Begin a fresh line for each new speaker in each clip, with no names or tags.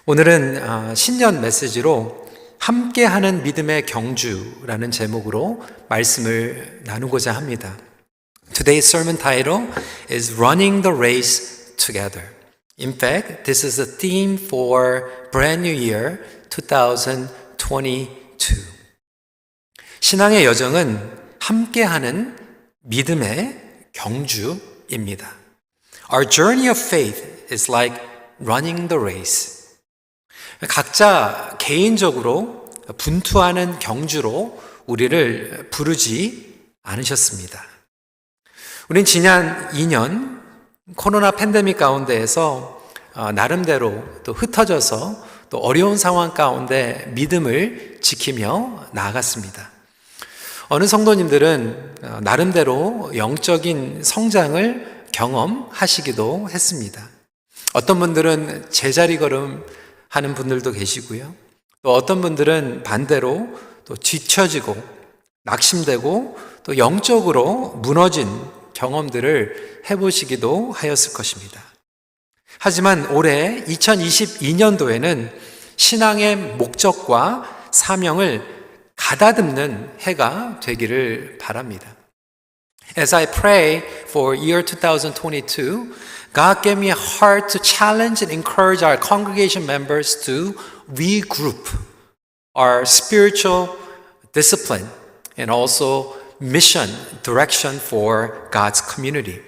오늘은 신년 메시지로 함께하는 믿음의 경주라는 제목으로 말씀을 나누고자 합니다. Today's sermon title is Running the Race Together. In fact, this is the theme for brand new year 2022. 신앙의 여정은 함께하는 믿음의 경주입니다. Our journey of faith is like running the race. 각자 개인적으로 분투하는 경주로 우리를 부르지 않으셨습니다. 우린 지난 2년 코로나 팬데믹 가운데에서 나름대로 또 흩어져서 또 어려운 상황 가운데 믿음을 지키며 나아갔습니다. 어느 성도님들은 나름대로 영적인 성장을 경험하시기도 했습니다. 어떤 분들은 제자리 걸음 하는 분들도 계시고요. 또 어떤 분들은 반대로 또 뒤처지고 낙심되고 또 영적으로 무너진 경험들을 해보시기도 하였을 것입니다. 하지만 올해 2022년도에는 신앙의 목적과 사명을 가다듬는 해가 되기를 바랍니다. As I pray for year 2022, God gave me a heart to challenge and encourage our congregation members to regroup our spiritual discipline and also mission direction for God's community.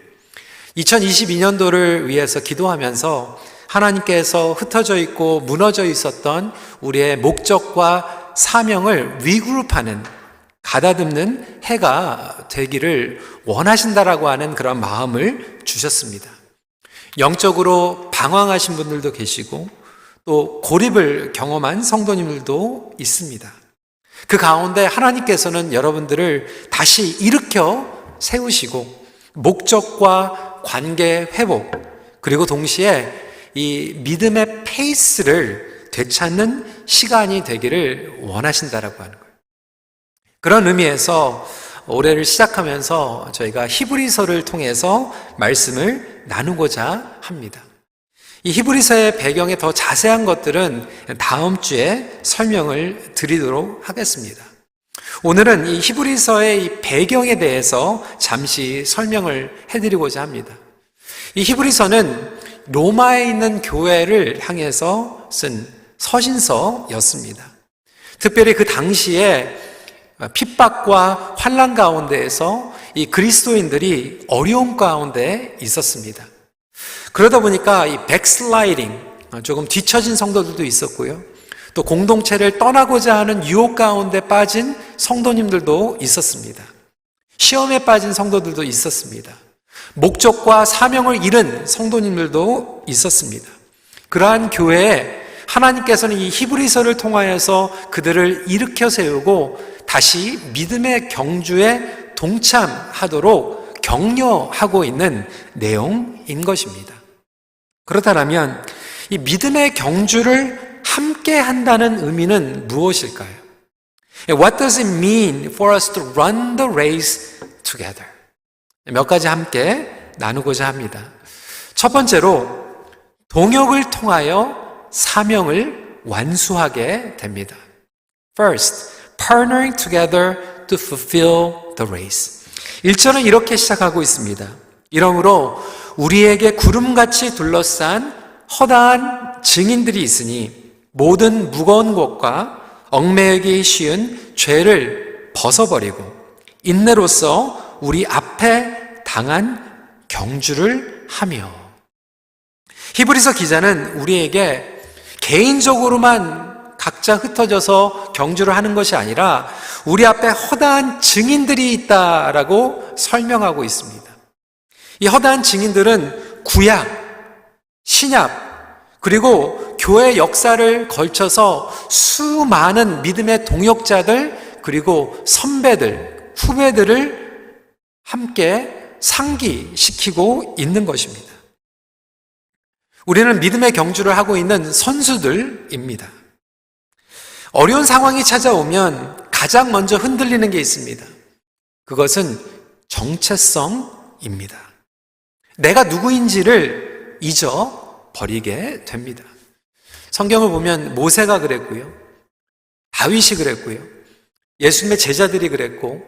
2022년도를 위해서 기도하면서 하나님께서 흩어져 있고 무너져 있었던 우리의 목적과 사명을 리그룹하는 가다듬는 해가 되기를 원하신다라고 하는 그런 마음을 주셨습니다. 영적으로 방황하신 분들도 계시고 또 고립을 경험한 성도님들도 있습니다. 그 가운데 하나님께서는 여러분들을 다시 일으켜 세우시고 목적과 관계 회복 그리고 동시에 이 믿음의 페이스를 되찾는 시간이 되기를 원하신다라고 하는 거예요. 그런 의미에서 올해를 시작하면서 저희가 히브리서를 통해서 말씀을 나누고자 합니다. 이 히브리서의 배경에 더 자세한 것들은 다음 주에 설명을 드리도록 하겠습니다. 오늘은 이 히브리서의 이 배경에 대해서 잠시 설명을 해드리고자 합니다. 이 히브리서는 로마에 있는 교회를 향해서 쓴 서신서였습니다. 특별히 그 당시에 핍박과 환난 가운데에서 이 그리스도인들이 어려움 가운데 있었습니다. 그러다 보니까 이 백슬라이딩, 조금 뒤처진 성도들도 있었고요. 또 공동체를 떠나고자 하는 유혹 가운데 빠진 성도님들도 있었습니다. 시험에 빠진 성도들도 있었습니다. 목적과 사명을 잃은 성도님들도 있었습니다. 그러한 교회에 하나님께서는 이 히브리서를 통하여서 그들을 일으켜 세우고 다시 믿음의 경주에 동참하도록 격려하고 있는 내용인 것입니다. 그렇다면 이 믿음의 경주를 함께 한다는 의미는 무엇일까요? What does it mean for us to run the race together? 몇 가지 함께 나누고자 합니다. 첫 번째로 동역을 통하여 사명을 완수하게 됩니다. First, partnering together to fulfill the race. 1절은 이렇게 시작하고 있습니다. 이러므로 우리에게 구름같이 둘러싼 허다한 증인들이 있으니 모든 무거운 것과 얽매이기 쉬운 죄를 벗어버리고 인내로서 우리 앞에 당한 경주를 하며. 히브리서 기자는 우리에게 개인적으로만 각자 흩어져서 경주를 하는 것이 아니라 우리 앞에 허다한 증인들이 있다라고 설명하고 있습니다. 이 허다한 증인들은 구약, 신약, 그리고 교회 역사를 걸쳐서 수많은 믿음의 동역자들, 그리고 선배들, 후배들을 함께 상기시키고 있는 것입니다. 우리는 믿음의 경주를 하고 있는 선수들입니다. 어려운 상황이 찾아오면 가장 먼저 흔들리는 게 있습니다. 그것은 정체성입니다. 내가 누구인지를 잊어버리게 됩니다. 성경을 보면 모세가 그랬고요. 다윗이 그랬고요. 예수님의 제자들이 그랬고,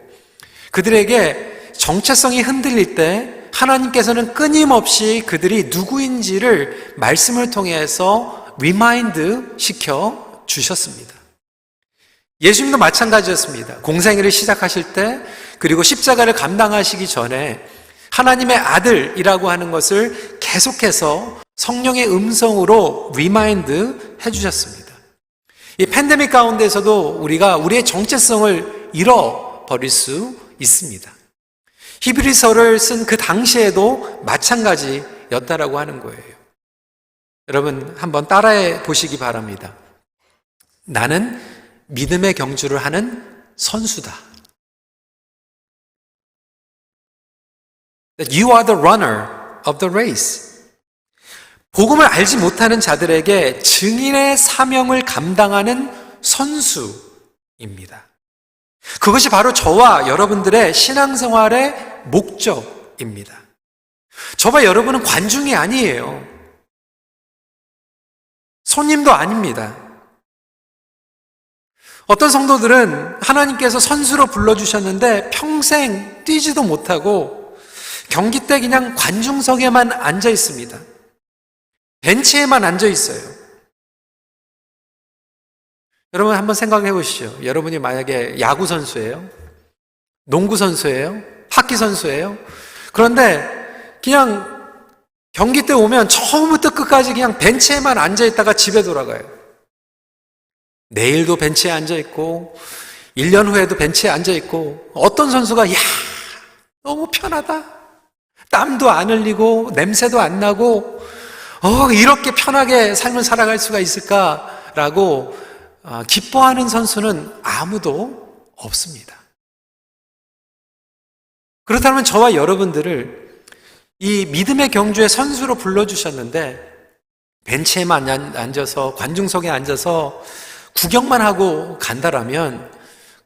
그들에게 정체성이 흔들릴 때 하나님께서는 끊임없이 그들이 누구인지를 말씀을 통해서 리마인드 시켜 주셨습니다. 예수님도 마찬가지였습니다. 공생애를 시작하실 때, 그리고 십자가를 감당하시기 전에 하나님의 아들이라고 하는 것을 계속해서 성령의 음성으로 리마인드 해주셨습니다. 이 팬데믹 가운데서도 우리가 우리의 정체성을 잃어버릴 수 있습니다. 히브리서를 쓴 그 당시에도 마찬가지였다라고 하는 거예요. 여러분 한번 따라해 보시기 바랍니다. 나는 믿음의 경주를 하는 선수다. That you are the runner of the race. 복음을 알지 못하는 자들에게 증인의 사명을 감당하는 선수입니다. 그것이 바로 저와 여러분들의 신앙생활의 목적입니다. 저와 여러분은 관중이 아니에요. 손님도 아닙니다. 어떤 성도들은 하나님께서 선수로 불러주셨는데 평생 뛰지도 못하고 경기 때 그냥 관중석에만 앉아 있습니다. 벤치에만 앉아 있어요. 여러분 한번 생각해 보시죠. 여러분이 만약에 야구 선수예요? 농구 선수예요? 하키 선수예요? 그런데 그냥 경기 때 오면 처음부터 끝까지 그냥 벤치에만 앉아 있다가 집에 돌아가요. 내일도 벤치에 앉아 있고 1년 후에도 벤치에 앉아 있고, 어떤 선수가 야 너무 편하다, 땀도 안 흘리고 냄새도 안 나고 이렇게 편하게 삶을 살아갈 수가 있을까라고 기뻐하는 선수는 아무도 없습니다. 그렇다면 저와 여러분들을 이 믿음의 경주의 선수로 불러주셨는데 벤치에만 앉아서 관중석에 앉아서 구경만 하고 간다라면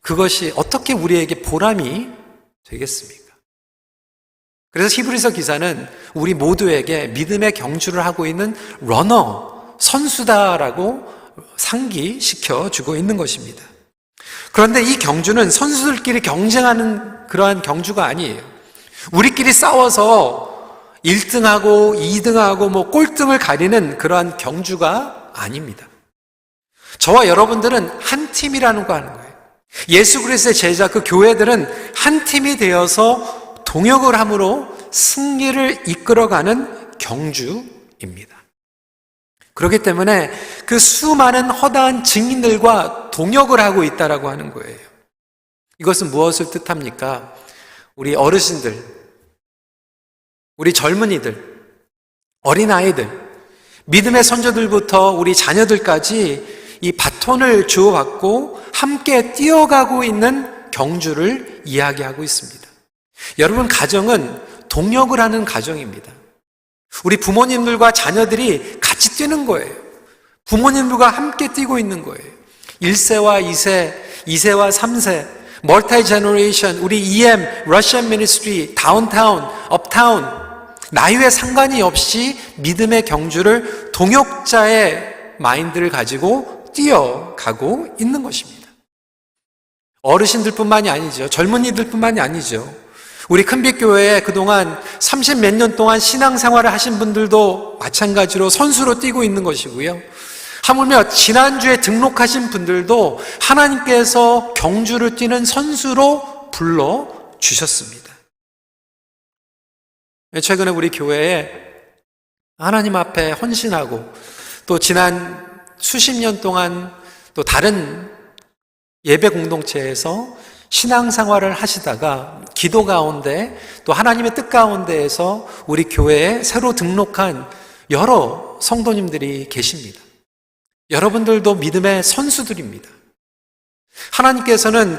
그것이 어떻게 우리에게 보람이 되겠습니까? 그래서 히브리서 기사는 우리 모두에게 믿음의 경주를 하고 있는 러너, 선수다라고 상기시켜 주고 있는 것입니다. 그런데 이 경주는 선수들끼리 경쟁하는 그러한 경주가 아니에요. 우리끼리 싸워서 1등하고 2등하고 꼴등을 가리는 그러한 경주가 아닙니다. 저와 여러분들은 한 팀이라는 거 하는 거예요. 예수 그리스도의 제자, 그 교회들은 한 팀이 되어서 동역을 함으로 승리를 이끌어가는 경주입니다. 그렇기 때문에 그 수많은 허다한 증인들과 동역을 하고 있다라고 하는 거예요. 이것은 무엇을 뜻합니까? 우리 어르신들, 우리 젊은이들, 어린아이들, 믿음의 선조들부터 우리 자녀들까지 이 바톤을 주고받고 함께 뛰어가고 있는 경주를 이야기하고 있습니다. 여러분, 가정은 동역을 하는 가정입니다. 우리 부모님들과 자녀들이 같이 뛰는 거예요. 부모님들과 함께 뛰고 있는 거예요. 1세와 2세, 2세와 3세, 멀티 제너레이션, 우리 EM, 러시안 미니스트리, 다운타운, 업타운, 나이에 상관이 없이 믿음의 경주를 동역자의 마인드를 가지고 뛰어가고 있는 것입니다. 어르신들뿐만이 아니죠. 젊은이들뿐만이 아니죠. 우리 큰빛교회에 그동안 30 몇 년 동안 신앙생활을 하신 분들도 마찬가지로 선수로 뛰고 있는 것이고요. 하물며 지난주에 등록하신 분들도 하나님께서 경주를 뛰는 선수로 불러주셨습니다. 최근에 우리 교회에 하나님 앞에 헌신하고 또 지난 수십 년 동안 또 다른 예배 공동체에서 신앙생활을 하시다가 기도 가운데 또 하나님의 뜻 가운데에서 우리 교회에 새로 등록한 여러 성도님들이 계십니다. 여러분들도 믿음의 선수들입니다. 하나님께서는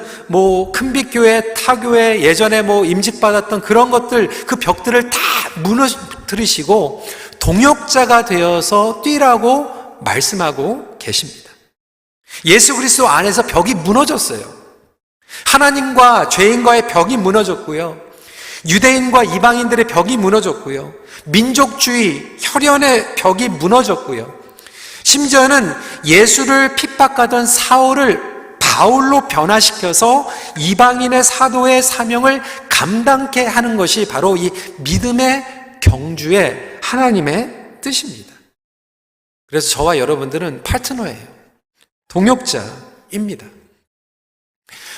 큰빛교회, 타교회, 예전에 임직받았던 그런 것들, 그 벽들을 다 무너뜨리시고 동역자가 되어서 뛰라고 말씀하고 계십니다. 예수 그리스도 안에서 벽이 무너졌어요. 하나님과 죄인과의 벽이 무너졌고요. 유대인과 이방인들의 벽이 무너졌고요. 민족주의, 혈연의 벽이 무너졌고요. 심지어는 예수를 핍박하던 사울을 바울로 변화시켜서 이방인의 사도의 사명을 감당케 하는 것이 바로 이 믿음의 경주의 하나님의 뜻입니다. 그래서 저와 여러분들은 파트너예요. 동역자입니다.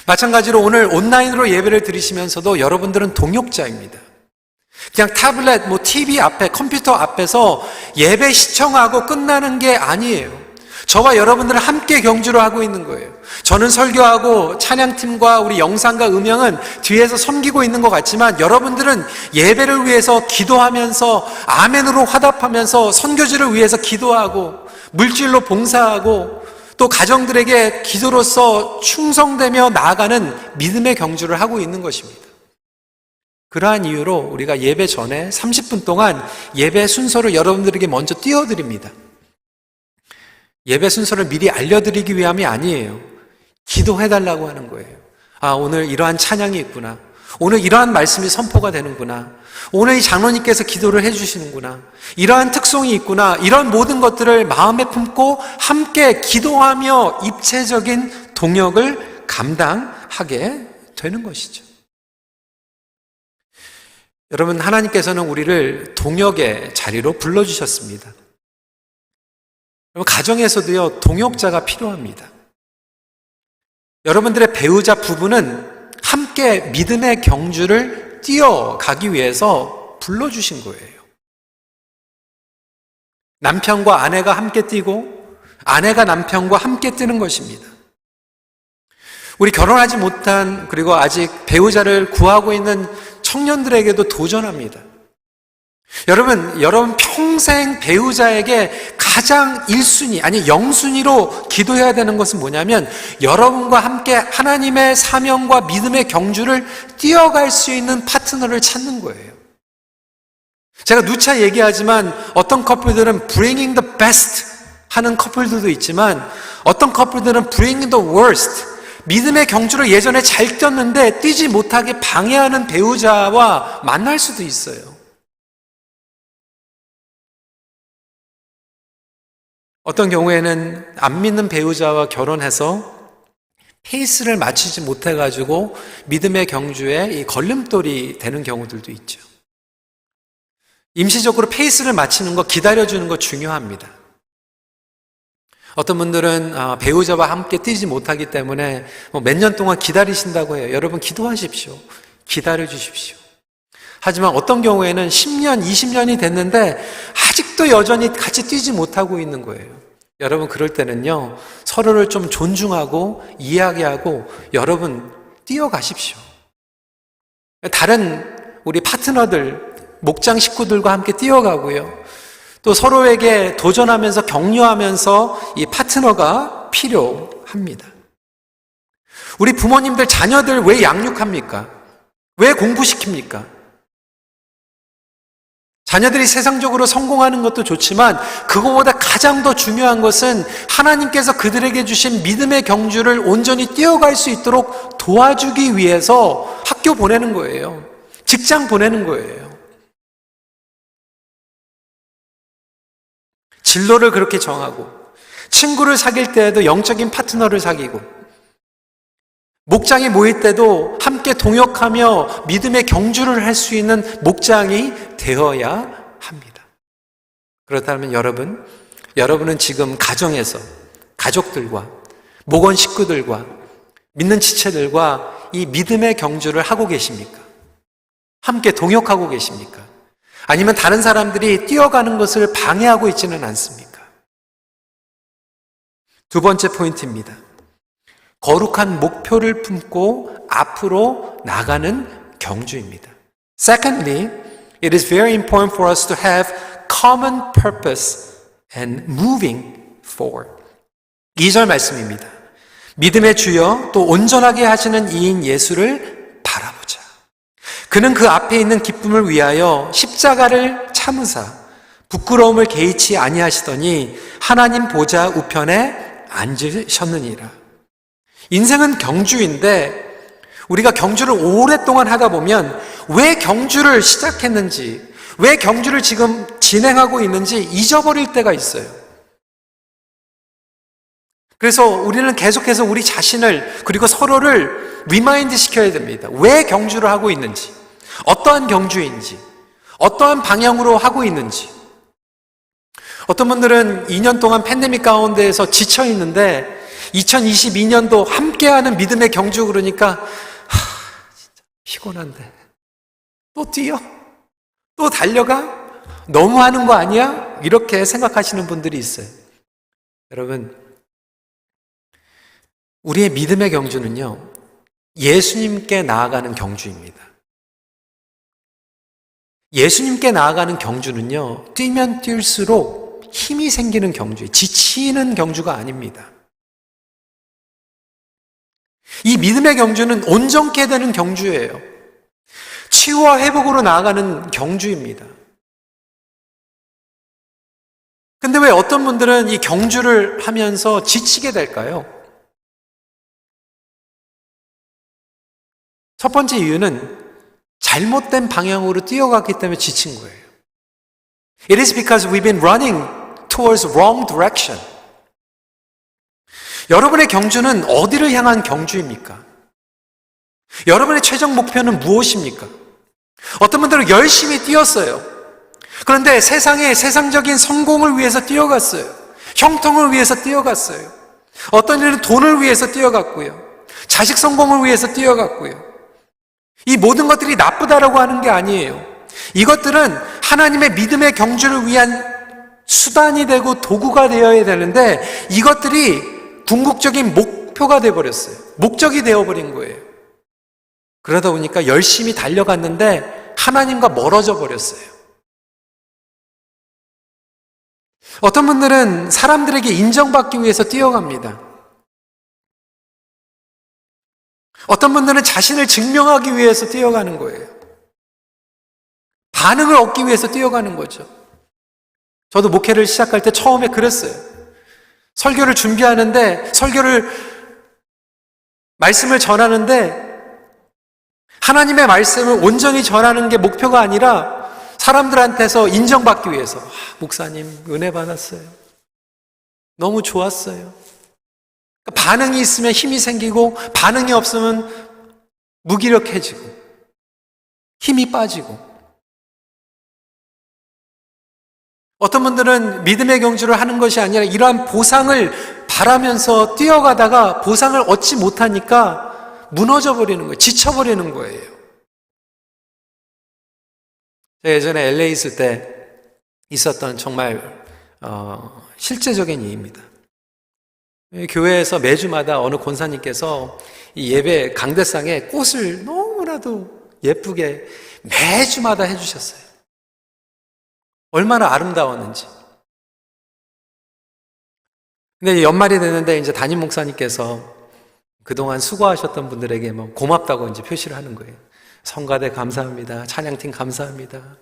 마찬가지로 오늘 온라인으로 예배를 드리시면서도 여러분들은 동역자입니다. 그냥 타블렛, TV 앞에, 컴퓨터 앞에서 예배 시청하고 끝나는 게 아니에요. 저와 여러분들은 함께 경주를 하고 있는 거예요. 저는 설교하고 찬양팀과 우리 영상과 음향은 뒤에서 섬기고 있는 것 같지만 여러분들은 예배를 위해서 기도하면서 아멘으로 화답하면서 선교지를 위해서 기도하고 물질로 봉사하고 또 가정들에게 기도로서 충성되며 나아가는 믿음의 경주를 하고 있는 것입니다. 그러한 이유로 우리가 예배 전에 30분 동안 예배 순서를 여러분들에게 먼저 띄워드립니다. 예배 순서를 미리 알려드리기 위함이 아니에요. 기도해달라고 하는 거예요. 오늘 이러한 찬양이 있구나. 오늘 이러한 말씀이 선포가 되는구나. 오늘 이 장로님께서 기도를 해주시는구나. 이러한 특성이 있구나. 이런 모든 것들을 마음에 품고 함께 기도하며 입체적인 동역을 감당하게 되는 것이죠. 여러분, 하나님께서는 우리를 동역의 자리로 불러주셨습니다. 여러분, 가정에서도요, 동역자가 필요합니다. 여러분들의 배우자 부부는 함께 믿음의 경주를 뛰어가기 위해서 불러주신 거예요. 남편과 아내가 함께 뛰고 아내가 남편과 함께 뛰는 것입니다. 우리 결혼하지 못한 그리고 아직 배우자를 구하고 있는 청년들에게도 도전합니다. 여러분 평생 배우자에게 가장 1순위, 아니 0순위로 기도해야 되는 것은 뭐냐면 여러분과 함께 하나님의 사명과 믿음의 경주를 뛰어갈 수 있는 파트너를 찾는 거예요. 제가 누차 얘기하지만 어떤 커플들은 bringing the best 하는 커플들도 있지만 어떤 커플들은 bringing the worst, 믿음의 경주를 예전에 잘 뛰었는데 뛰지 못하게 방해하는 배우자와 만날 수도 있어요. 어떤 경우에는 안 믿는 배우자와 결혼해서 페이스를 맞추지 못해가지고 믿음의 경주에 이 걸림돌이 되는 경우들도 있죠. 임시적으로 페이스를 맞추는 거, 기다려주는 거 중요합니다. 어떤 분들은 배우자와 함께 뛰지 못하기 때문에 몇 년 동안 기다리신다고 해요. 여러분 기도하십시오. 기다려주십시오. 하지만 어떤 경우에는 10년, 20년이 됐는데 아직도 여전히 같이 뛰지 못하고 있는 거예요. 여러분 그럴 때는요, 서로를 좀 존중하고 이해하게 하고 여러분 뛰어가십시오. 다른 우리 파트너들, 목장 식구들과 함께 뛰어가고요. 또 서로에게 도전하면서 격려하면서 이 파트너가 필요합니다. 우리 부모님들 자녀들 왜 양육합니까? 왜 공부시킵니까? 자녀들이 세상적으로 성공하는 것도 좋지만 그거보다 가장 더 중요한 것은 하나님께서 그들에게 주신 믿음의 경주를 온전히 뛰어갈 수 있도록 도와주기 위해서 학교 보내는 거예요. 직장 보내는 거예요. 진로를 그렇게 정하고 친구를 사귈 때에도 영적인 파트너를 사귀고 목장이 모일 때도 함께 동역하며 믿음의 경주를 할 수 있는 목장이 되어야 합니다. 그렇다면 여러분은 지금 가정에서 가족들과 목원 식구들과 믿는 지체들과 이 믿음의 경주를 하고 계십니까? 함께 동역하고 계십니까? 아니면 다른 사람들이 뛰어가는 것을 방해하고 있지는 않습니까? 두 번째 포인트입니다. 거룩한 목표를 품고 앞으로 나가는 경주입니다. Secondly, it is very important for us to have common purpose and moving forward. 2절 말씀입니다. 믿음의 주여 또 온전하게 하시는 이인 예수를 바라보자. 그는 그 앞에 있는 기쁨을 위하여 십자가를 참으사 부끄러움을 개의치 아니하시더니 하나님 보좌 우편에 앉으셨느니라. 인생은 경주인데 우리가 경주를 오랫동안 하다 보면 왜 경주를 시작했는지, 왜 경주를 지금 진행하고 있는지 잊어버릴 때가 있어요. 그래서 우리는 계속해서 우리 자신을 그리고 서로를 리마인드 시켜야 됩니다. 왜 경주를 하고 있는지, 어떠한 경주인지, 어떠한 방향으로 하고 있는지. 어떤 분들은 2년 동안 팬데믹 가운데에서 지쳐 있는데 2022년도 함께하는 믿음의 경주 그러니까 진짜 피곤한데 또 뛰어? 또 달려가? 너무 하는 거 아니야? 이렇게 생각하시는 분들이 있어요. 여러분, 우리의 믿음의 경주는요, 예수님께 나아가는 경주입니다. 예수님께 나아가는 경주는요, 뛰면 뛸수록 힘이 생기는 경주예요. 지치는 경주가 아닙니다. 이 믿음의 경주는 온전케 되는 경주예요. 치유와 회복으로 나아가는 경주입니다. 근데 왜 어떤 분들은 이 경주를 하면서 지치게 될까요? 첫 번째 이유는 잘못된 방향으로 뛰어갔기 때문에 지친 거예요. It is because we've been running towards wrong direction. 여러분의 경주는 어디를 향한 경주입니까? 여러분의 최종 목표는 무엇입니까? 어떤 분들은 열심히 뛰었어요. 그런데 세상적인 성공을 위해서 뛰어갔어요. 형통을 위해서 뛰어갔어요. 어떤 이는 돈을 위해서 뛰어갔고요. 자식 성공을 위해서 뛰어갔고요. 이 모든 것들이 나쁘다라고 하는 게 아니에요. 이것들은 하나님의 믿음의 경주를 위한 수단이 되고 도구가 되어야 되는데 이것들이 궁극적인 목표가 되어버렸어요. 목적이 되어버린 거예요. 그러다 보니까 열심히 달려갔는데 하나님과 멀어져 버렸어요. 어떤 분들은 사람들에게 인정받기 위해서 뛰어갑니다. 어떤 분들은 자신을 증명하기 위해서 뛰어가는 거예요. 반응을 얻기 위해서 뛰어가는 거죠. 저도 목회를 시작할 때 처음에 그랬어요. 설교를 준비하는데, 말씀을 전하는데, 하나님의 말씀을 온전히 전하는 게 목표가 아니라 사람들한테서 인정받기 위해서, 목사님 은혜 받았어요. 너무 좋았어요. 반응이 있으면 힘이 생기고 반응이 없으면 무기력해지고 힘이 빠지고. 어떤 분들은 믿음의 경주를 하는 것이 아니라 이러한 보상을 바라면서 뛰어가다가 보상을 얻지 못하니까 무너져 버리는 거예요. 지쳐버리는 거예요. 제가 예전에 LA 있을 때 있었던 정말 실제적인 일입니다. 교회에서 매주마다 어느 권사님께서 이 예배 강대상에 꽃을 너무나도 예쁘게 매주마다 해주셨어요. 얼마나 아름다웠는지. 근데 연말이 되는데 이제 담임 목사님께서 그동안 수고하셨던 분들에게 뭐 고맙다고 이제 표시를 하는 거예요. 성가대 감사합니다. 찬양팀 감사합니다.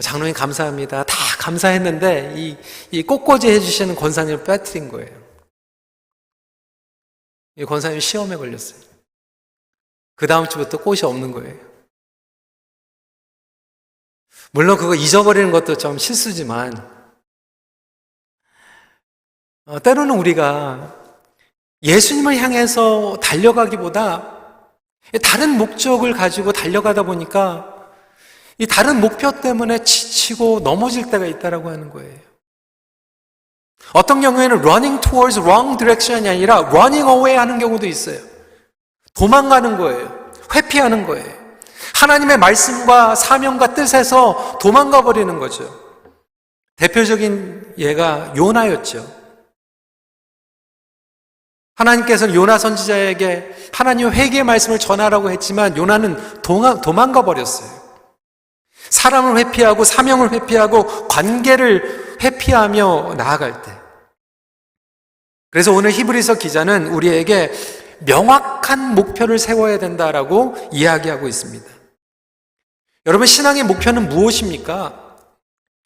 장로님 감사합니다. 다 감사했는데 이 꽃꽂이 해주시는 권사님을 빼뜨린 거예요. 이 권사님이 시험에 걸렸어요. 그 다음 주부터 꽃이 없는 거예요. 물론 그거 잊어버리는 것도 좀 실수지만 때로는 우리가 예수님을 향해서 달려가기보다 다른 목적을 가지고 달려가다 보니까 이 다른 목표 때문에 지치고 넘어질 때가 있다라고 하는 거예요. 어떤 경우에는 running towards wrong direction이 아니라 running away 하는 경우도 있어요. 도망가는 거예요. 회피하는 거예요. 하나님의 말씀과 사명과 뜻에서 도망가 버리는 거죠. 대표적인 예가 요나였죠. 하나님께서는 요나 선지자에게 하나님의 회개의 말씀을 전하라고 했지만 요나는 도망가 버렸어요. 사람을 회피하고 사명을 회피하고 관계를 회피하며 나아갈 때. 그래서 오늘 히브리서 기자는 우리에게 명확한 목표를 세워야 된다라고 이야기하고 있습니다. 여러분, 신앙의 목표는 무엇입니까?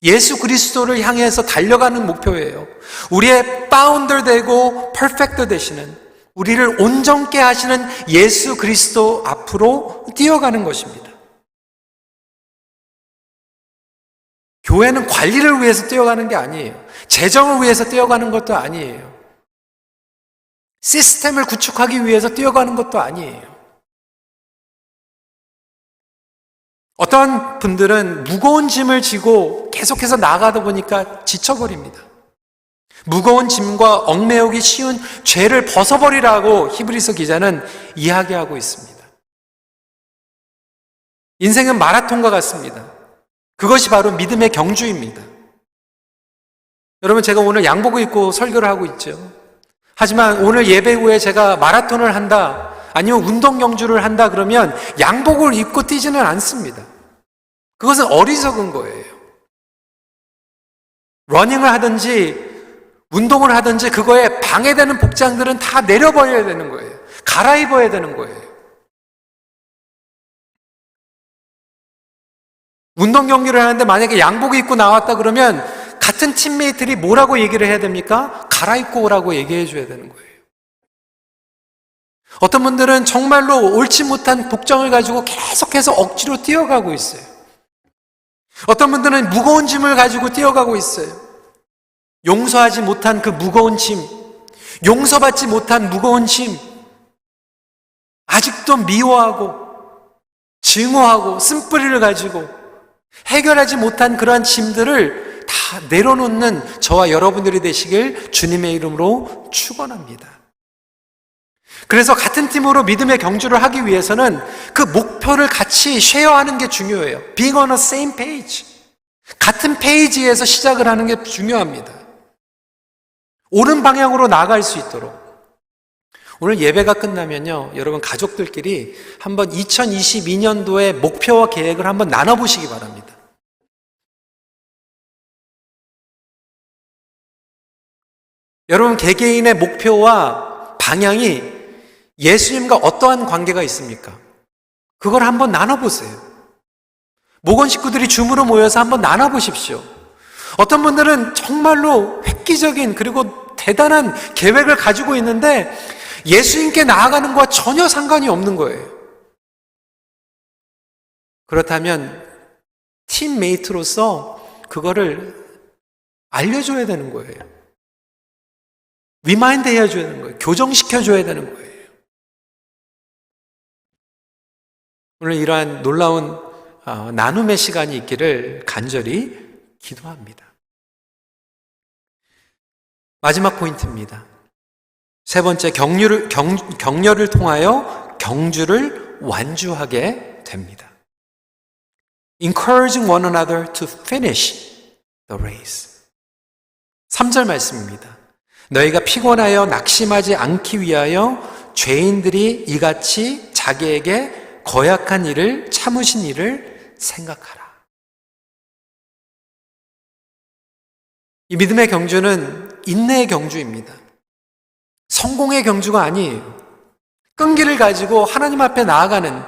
예수 그리스도를 향해서 달려가는 목표예요. 우리의 파운더 되고 퍼펙트 되시는, 우리를 온전케 하시는 예수 그리스도 앞으로 뛰어가는 것입니다. 교회는 관리를 위해서 뛰어가는 게 아니에요. 재정을 위해서 뛰어가는 것도 아니에요. 시스템을 구축하기 위해서 뛰어가는 것도 아니에요. 어떤 분들은 무거운 짐을 지고 계속해서 나가다 보니까 지쳐버립니다. 무거운 짐과 얽매우기 쉬운 죄를 벗어버리라고 히브리서 기자는 이야기하고 있습니다. 인생은 마라톤과 같습니다. 그것이 바로 믿음의 경주입니다. 여러분, 제가 오늘 양복을 입고 설교를 하고 있죠. 하지만 오늘 예배 후에 제가 마라톤을 한다, 아니면 운동 경주를 한다 그러면 양복을 입고 뛰지는 않습니다. 그것은 어리석은 거예요. 러닝을 하든지 운동을 하든지 그거에 방해되는 복장들은 다 내려버려야 되는 거예요. 갈아입어야 되는 거예요. 운동 경기를 하는데 만약에 양복을 입고 나왔다 그러면 같은 팀메이트들이 뭐라고 얘기를 해야 됩니까? 갈아입고 오라고 얘기해 줘야 되는 거예요. 어떤 분들은 정말로 옳지 못한 복장을 가지고 계속해서 억지로 뛰어가고 있어요. 어떤 분들은 무거운 짐을 가지고 뛰어가고 있어요. 용서하지 못한 그 무거운 짐, 용서받지 못한 무거운 짐, 아직도 미워하고 증오하고 쓴뿌리를 가지고 해결하지 못한 그러한 짐들을 다 내려놓는 저와 여러분들이 되시길 주님의 이름으로 축원합니다. 그래서 같은 팀으로 믿음의 경주를 하기 위해서는 그 목표를 같이 쉐어하는 게 중요해요. Being on the same page. 같은 페이지에서 시작을 하는 게 중요합니다. 옳은 방향으로 나아갈 수 있도록. 오늘 예배가 끝나면요, 여러분 가족들끼리 한번 2022년도의 목표와 계획을 한번 나눠보시기 바랍니다. 여러분 개개인의 목표와 방향이 예수님과 어떠한 관계가 있습니까? 그걸 한번 나눠보세요. 목원 식구들이 줌으로 모여서 한번 나눠보십시오. 어떤 분들은 정말로 획기적인 그리고 대단한 계획을 가지고 있는데 예수님께 나아가는 것과 전혀 상관이 없는 거예요. 그렇다면 팀메이트로서 그거를 알려줘야 되는 거예요. 리마인드 해줘야 되는 거예요. 교정시켜줘야 되는 거예요. 오늘 이러한 놀라운 나눔의 시간이 있기를 간절히 기도합니다. 마지막 포인트입니다. 세 번째, 격려를 통하여 경주를 완주하게 됩니다. Encouraging one another to finish the race. 3절 말씀입니다. 너희가 피곤하여 낙심하지 않기 위하여 죄인들이 이같이 자기에게 거약한 일을 참으신 일을 생각하라. 이 믿음의 경주는 인내의 경주입니다. 성공의 경주가 아니에요. 끈기를 가지고 하나님 앞에 나아가는,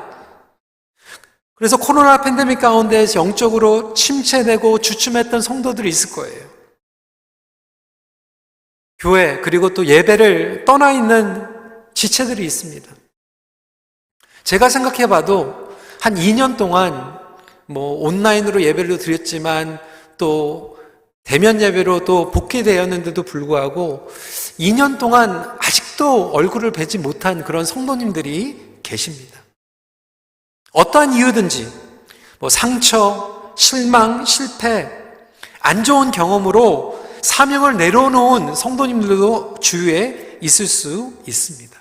그래서 코로나 팬데믹 가운데 영적으로 침체되고 주춤했던 성도들이 있을 거예요. 교회 그리고 또 예배를 떠나 있는 지체들이 있습니다. 제가 생각해 봐도 한 2년 동안 온라인으로 예배를 드렸지만 또 대면 예배로 또 복귀되었는데도 불구하고 2년 동안 아직도 얼굴을 뵈지 못한 그런 성도님들이 계십니다. 어떠한 이유든지 상처, 실망, 실패, 안 좋은 경험으로 사명을 내려놓은 성도님들도 주위에 있을 수 있습니다.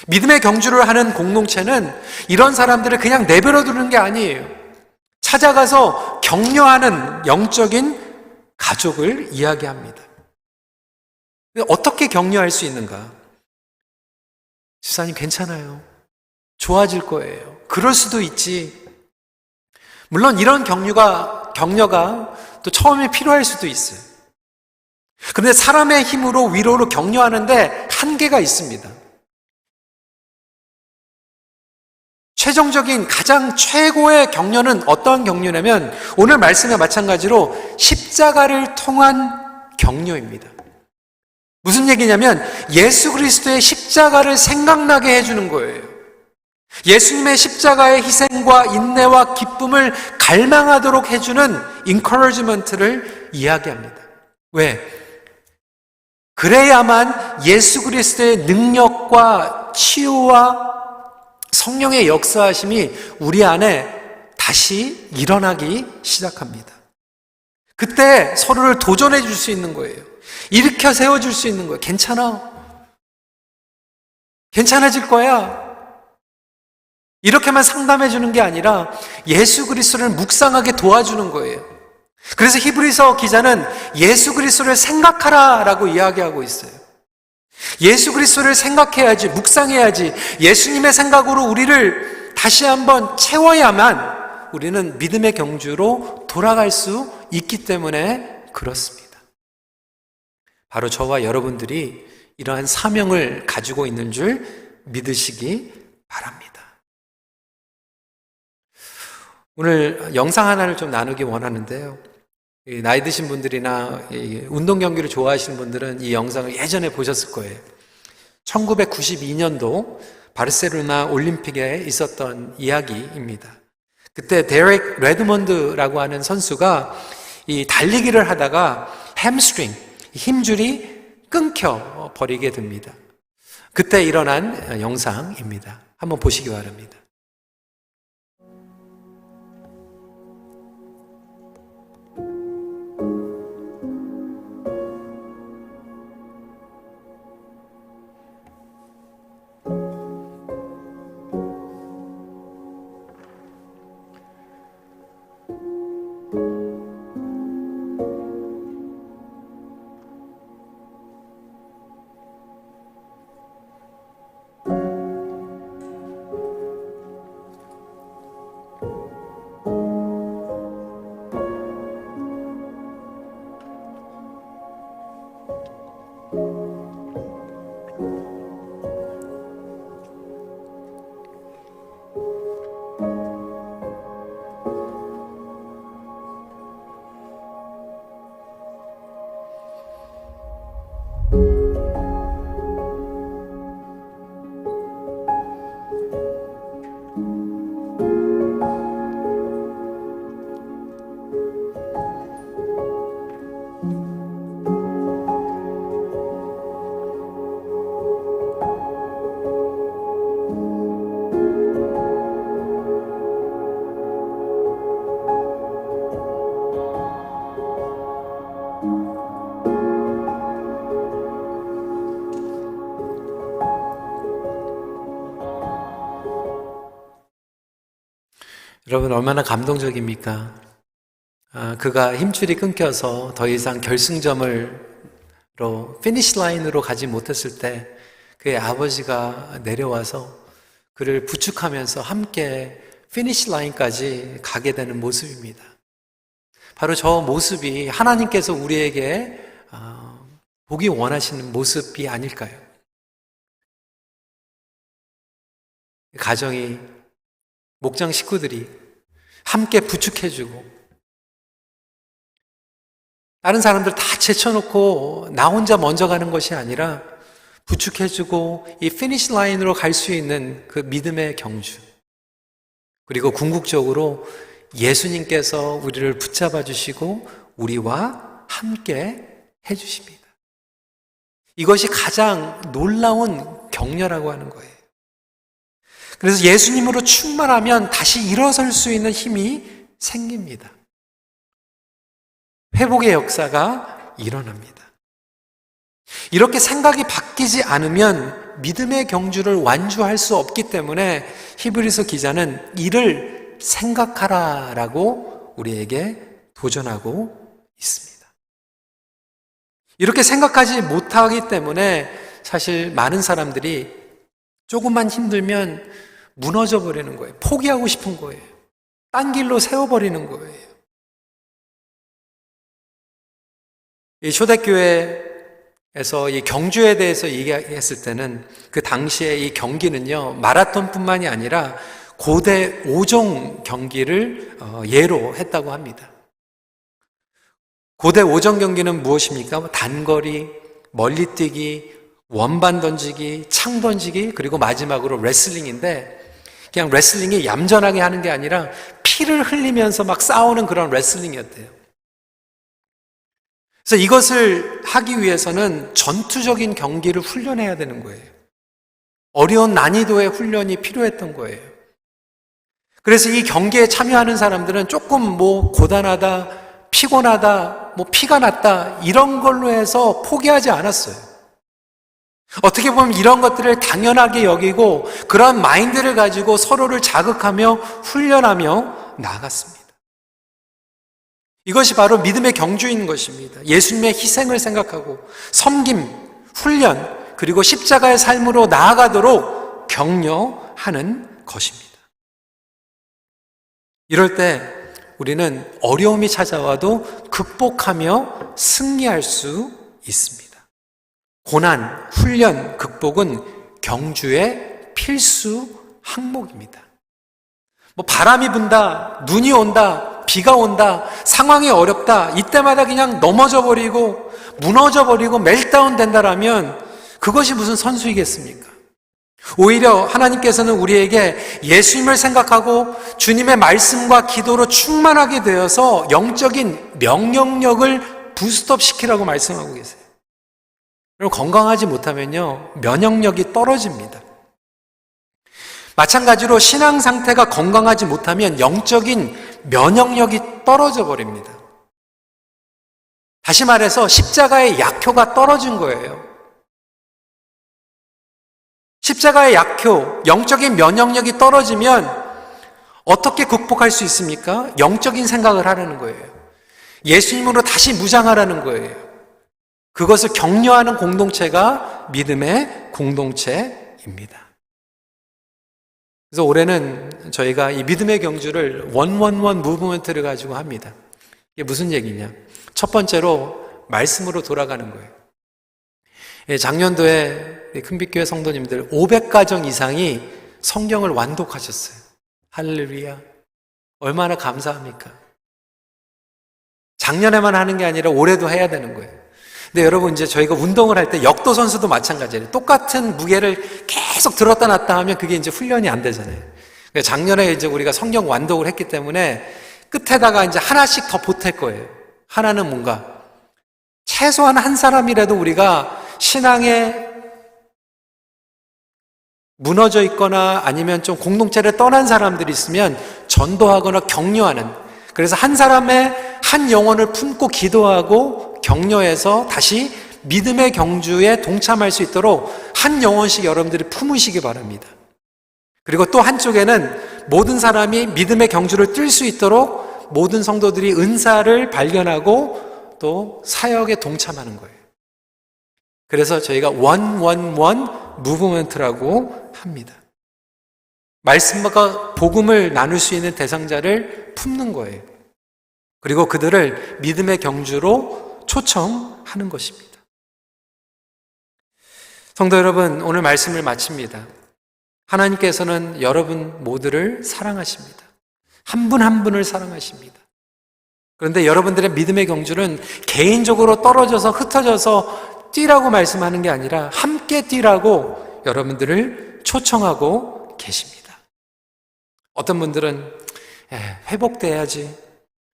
믿음의 경주를 하는 공동체는 이런 사람들을 그냥 내버려 두는 게 아니에요. 찾아가서 격려하는 영적인 가족을 이야기합니다. 어떻게 격려할 수 있는가? 집사님 괜찮아요. 좋아질 거예요. 그럴 수도 있지. 물론 이런 격려가 또 처음에 필요할 수도 있어요. 그런데 사람의 힘으로 위로로 격려하는데 한계가 있습니다. 최종적인 가장 최고의 격려는 어떤 격려냐면 오늘 말씀과 마찬가지로 십자가를 통한 격려입니다. 무슨 얘기냐면 예수 그리스도의 십자가를 생각나게 해주는 거예요. 예수님의 십자가의 희생과 인내와 기쁨을 갈망하도록 해주는 encouragement를 이야기합니다. 왜? 그래야만 예수 그리스도의 능력과 치유와 성령의 역사하심이 우리 안에 다시 일어나기 시작합니다. 그때 서로를 도전해 줄 수 있는 거예요. 일으켜 세워줄 수 있는 거예요. 괜찮아. 괜찮아질 거야. 이렇게만 상담해 주는 게 아니라 예수 그리스도를 묵상하게 도와주는 거예요. 그래서 히브리서 기자는 예수 그리스도를 생각하라라고 이야기하고 있어요. 예수 그리스도를 생각해야지, 묵상해야지, 예수님의 생각으로 우리를 다시 한번 채워야만 우리는 믿음의 경주로 돌아갈 수 있기 때문에 그렇습니다. 바로 저와 여러분들이 이러한 사명을 가지고 있는 줄 믿으시기 바랍니다. 오늘 영상 하나를 좀 나누기 원하는데요. 나이 드신 분들이나 운동 경기를 좋아하시는 분들은 이 영상을 예전에 보셨을 거예요. 1992년도 바르셀로나 올림픽에 있었던 이야기입니다. 그때 데렉 레드먼드라고 하는 선수가 이 달리기를 하다가 햄스트링, 힘줄이 끊겨 버리게 됩니다. 그때 일어난 영상입니다. 한번 보시기 바랍니다. 여러분 얼마나 감동적입니까? 그가 힘줄이 끊겨서 더 이상 피니시 라인으로 가지 못했을 때 그의 아버지가 내려와서 그를 부축하면서 함께 피니시 라인까지 가게 되는 모습입니다. 바로 저 모습이 하나님께서 우리에게 보기 원하시는 모습이 아닐까요? 가정이, 목장 식구들이 함께 부축해주고 다른 사람들 다 제쳐놓고 나 혼자 먼저 가는 것이 아니라 부축해주고 이 피니시 라인으로 갈 수 있는 그 믿음의 경주, 그리고 궁극적으로 예수님께서 우리를 붙잡아 주시고 우리와 함께 해주십니다. 이것이 가장 놀라운 격려라고 하는 거예요. 그래서 예수님으로 충만하면 다시 일어설 수 있는 힘이 생깁니다. 회복의 역사가 일어납니다. 이렇게 생각이 바뀌지 않으면 믿음의 경주를 완주할 수 없기 때문에 히브리서 기자는 이를 생각하라라고 우리에게 도전하고 있습니다. 이렇게 생각하지 못하기 때문에 사실 많은 사람들이 조금만 힘들면 무너져 버리는 거예요. 포기하고 싶은 거예요. 딴 길로 세워버리는 거예요. 이 초대교회에서 이 경주에 대해서 얘기했을 때는 그 당시에 이 경기는요, 마라톤뿐만이 아니라 고대 5종 경기를 예로 했다고 합니다. 고대 5종 경기는 무엇입니까? 단거리, 멀리뛰기, 원반 던지기, 창 던지기, 그리고 마지막으로 레슬링인데, 그냥 레슬링이 얌전하게 하는 게 아니라 피를 흘리면서 막 싸우는 그런 레슬링이었대요. 그래서 이것을 하기 위해서는 전투적인 경기를 훈련해야 되는 거예요. 어려운 난이도의 훈련이 필요했던 거예요. 그래서 이 경기에 참여하는 사람들은 조금 고단하다, 피곤하다, 피가 났다 이런 걸로 해서 포기하지 않았어요. 어떻게 보면 이런 것들을 당연하게 여기고 그런 마인드를 가지고 서로를 자극하며 훈련하며 나아갔습니다. 이것이 바로 믿음의 경주인 것입니다. 예수님의 희생을 생각하고 섬김, 훈련, 그리고 십자가의 삶으로 나아가도록 격려하는 것입니다. 이럴 때 우리는 어려움이 찾아와도 극복하며 승리할 수 있습니다. 고난, 훈련, 극복은 경주의 필수 항목입니다. 바람이 분다, 눈이 온다, 비가 온다, 상황이 어렵다, 이때마다 그냥 넘어져 버리고 무너져 버리고 멜다운 된다라면 그것이 무슨 선수이겠습니까? 오히려 하나님께서는 우리에게 예수님을 생각하고 주님의 말씀과 기도로 충만하게 되어서 영적인 명령력을 부스트업 시키라고 말씀하고 계세요. 여러분, 건강하지 못하면요, 면역력이 떨어집니다. 마찬가지로 신앙 상태가 건강하지 못하면 영적인 면역력이 떨어져 버립니다. 다시 말해서 십자가의 약효가 떨어진 거예요. 십자가의 약효, 영적인 면역력이 떨어지면 어떻게 극복할 수 있습니까? 영적인 생각을 하라는 거예요. 예수님으로 다시 무장하라는 거예요. 그것을 격려하는 공동체가 믿음의 공동체입니다. 그래서 올해는 저희가 이 믿음의 경주를 111 무브먼트를 가지고 합니다. 이게 무슨 얘기냐? 첫 번째로 말씀으로 돌아가는 거예요. 작년도에 큰빛교회 성도님들 500가정 이상이 성경을 완독하셨어요. 할렐루야. 얼마나 감사합니까? 작년에만 하는 게 아니라 올해도 해야 되는 거예요. 근데 여러분, 이제 저희가 운동을 할 때 역도 선수도 마찬가지예요. 똑같은 무게를 계속 들었다 놨다 하면 그게 이제 훈련이 안 되잖아요. 작년에 이제 우리가 성경 완독을 했기 때문에 끝에다가 이제 하나씩 더 보탤 거예요. 하나는 뭔가 최소한 한 사람이라도 우리가 신앙에 무너져 있거나 아니면 좀 공동체를 떠난 사람들이 있으면 전도하거나 격려하는, 그래서 한 사람의 한 영혼을 품고 기도하고 격려해서 다시 믿음의 경주에 동참할 수 있도록 한 영혼씩 여러분들이 품으시기 바랍니다. 그리고 또 한쪽에는 모든 사람이 믿음의 경주를 뛸 수 있도록 모든 성도들이 은사를 발견하고 또 사역에 동참하는 거예요. 그래서 저희가 111 무브먼트라고 합니다. 말씀과 복음을 나눌 수 있는 대상자를 품는 거예요. 그리고 그들을 믿음의 경주로 초청하는 것입니다. 성도 여러분, 오늘 말씀을 마칩니다. 하나님께서는 여러분 모두를 사랑하십니다. 한 분 한 분을 사랑하십니다. 그런데 여러분들의 믿음의 경주는 개인적으로 떨어져서 흩어져서 뛰라고 말씀하는 게 아니라 함께 뛰라고 여러분들을 초청하고 계십니다. 어떤 분들은 회복돼야지,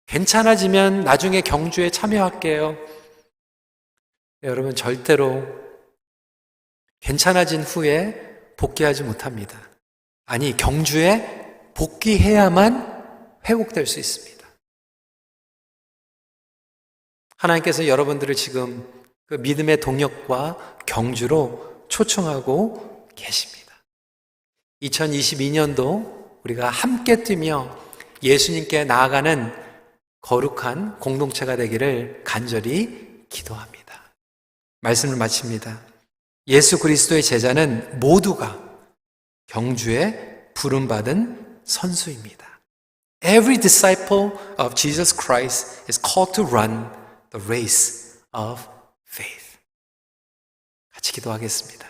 괜찮아지면 나중에 경주에 참여할게요. 여러분, 절대로 괜찮아진 후에 복귀하지 못합니다. 아니, 경주에 복귀해야만 회복될 수 있습니다. 하나님께서 여러분들을 지금 그 믿음의 동력과 경주로 초청하고 계십니다. 2022년도 우리가 함께 뛰며 예수님께 나아가는 거룩한 공동체가 되기를 간절히 기도합니다. 말씀을 마칩니다. 예수 그리스도의 제자는 모두가 경주에 부름받은 선수입니다. Every disciple of Jesus Christ is called to run the race of faith. 같이 기도하겠습니다.